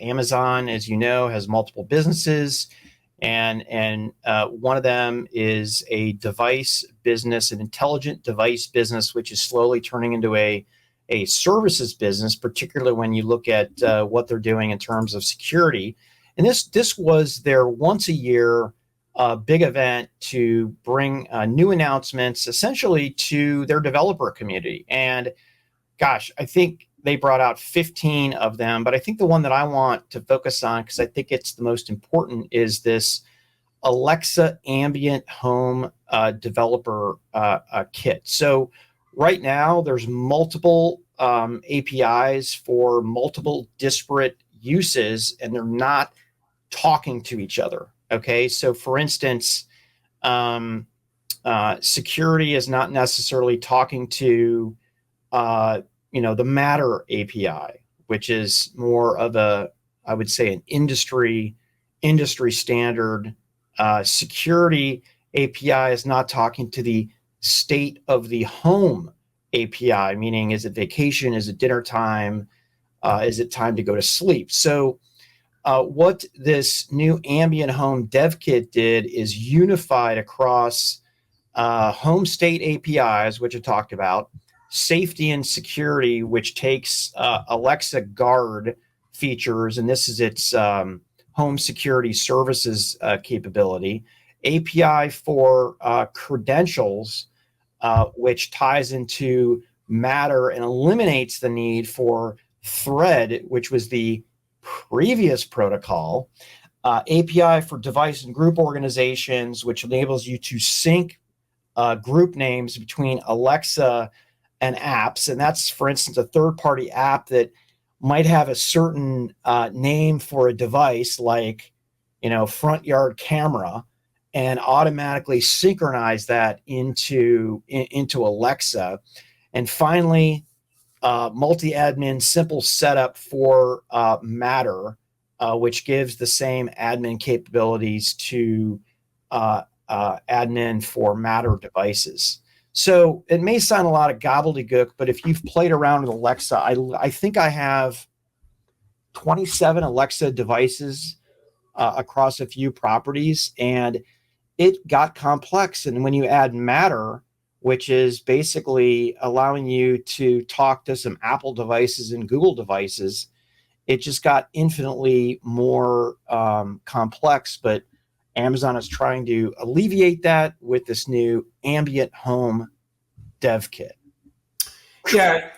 Amazon, as you know, has multiple businesses, and one of them is a device business, an intelligent device business, which is slowly turning into a services business, particularly when you look at what they're doing in terms of security. And this was their once a year big event to bring new announcements essentially to their developer community. And gosh, I think they brought out 15 of them, but I think the one that I want to focus on, because I think it's the most important, is this Alexa ambient home developer kit. So right now there's multiple APIs for multiple disparate uses, and they're not talking to each other. Okay, so for instance, security is not necessarily talking to the Matter API, which is more of I would say, an industry standard. Security API is not talking to the state of the home API, meaning is it vacation, is it dinner time, is it time to go to sleep? So what this new ambient home dev kit did is unified across home state APIs, which I talked about, safety and security, which takes Alexa Guard features, and this is its home security services capability, API for credentials, which ties into Matter and eliminates the need for Thread, which was the previous protocol, API for device and group organizations, which enables you to sync group names between Alexa and apps. And that's, for instance, a third-party app that might have a certain name for a device, like, front yard camera, and automatically synchronize that into Alexa. And finally, multi-admin simple setup for Matter, which gives the same admin capabilities to admin for Matter devices. So it may sound a lot of gobbledygook, but if you've played around with Alexa, I think I have 27 Alexa devices across a few properties, and it got complex. And when you add Matter, which is basically allowing you to talk to some Apple devices and Google devices, it just got infinitely more complex. But Amazon is trying to alleviate that with this new ambient home dev kit. Yeah,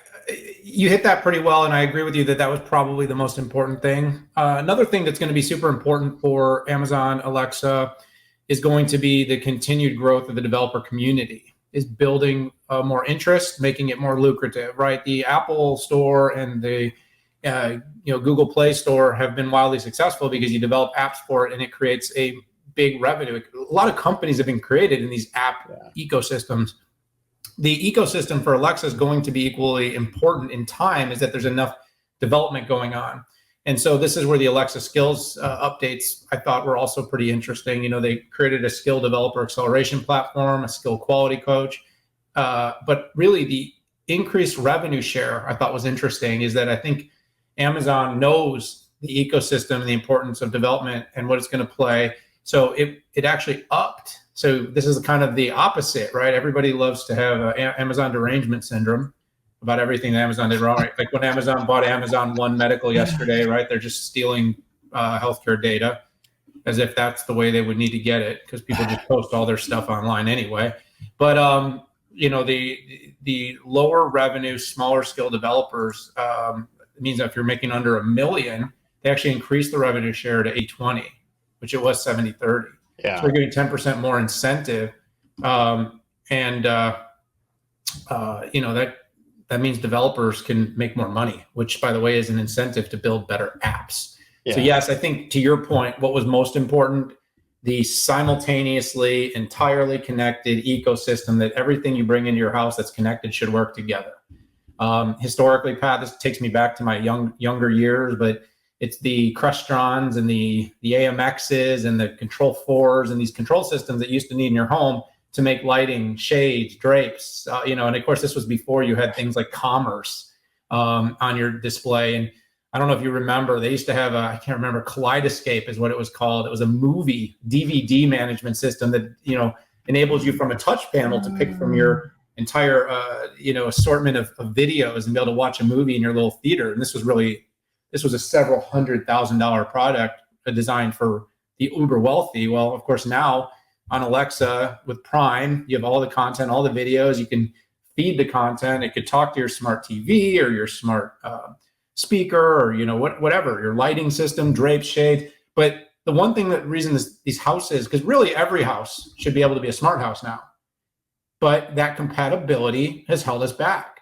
you hit that pretty well, and I agree with you that was probably the most important thing. Another thing that's going to be super important for Amazon Alexa is going to be the continued growth of the developer community, is building more interest, making it more lucrative, right? The Apple Store and the Google Play Store have been wildly successful because you develop apps for it and it creates a big revenue. A lot of companies have been created in these app ecosystems. The ecosystem for Alexa is going to be equally important in time, is that there's enough development going on. And so this is where the Alexa skills updates, I thought, were also pretty interesting. They created a skill developer acceleration platform, a skill quality coach. But really the increased revenue share I thought was interesting, is that I think Amazon knows the ecosystem and the importance of development and what it's going to play. So it actually upped. So this is kind of the opposite, right? Everybody loves to have Amazon derangement syndrome about everything that Amazon did wrong. Right? Like when Amazon bought Amazon One Medical yesterday, right? They're just stealing healthcare data as if that's the way they would need to get it, because people just post all their stuff online anyway. But the lower revenue, smaller skill developers means that if you're making under $1 million, they actually increase the revenue share to 80-20, which it was 70-30. Yeah. So we're getting 10% more incentive, that means developers can make more money, which, by the way, is an incentive to build better apps. Yeah. So yes, I think to your point, what was most important, the simultaneously entirely connected ecosystem, that everything you bring into your house that's connected should work together. Historically, Pat, this takes me back to my younger years, but it's the Crustrons and the AMXs and the Control 4s and these control systems that you used to need in your home to make lighting, shades, drapes, and of course this was before you had things like commerce on your display. And I don't know if you remember, they used to have I can't remember, Kaleidoscape is what it was called. It was a movie DVD management system that, enables you from a touch panel to pick from your entire, assortment of videos and be able to watch a movie in your little theater. And this was a several $100,000 product designed for the uber wealthy. Well, of course, now on Alexa with Prime, you have all the content, all the videos. You can feed the content. It could talk to your smart TV or your smart speaker, or whatever, your lighting system, drapes, shades. But the one thing reason these houses, because really every house should be able to be a smart house now, but that compatibility has held us back.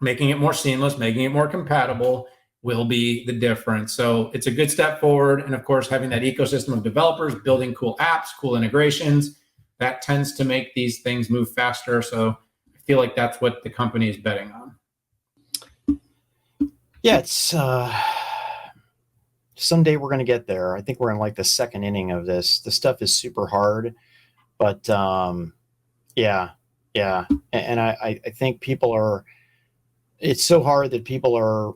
Making it more seamless, making it more compatible will be the difference. So it's a good step forward. And of course, having that ecosystem of developers building cool apps, cool integrations, that tends to make these things move faster. So I feel like that's what the company is betting on. Yeah, it's someday we're going to get there. I think we're in like the second inning of this. The stuff is super hard, but yeah. And I think it's so hard that people are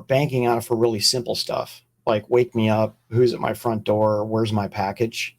banking on it for really simple stuff, like wake me up, who's at my front door, where's my package.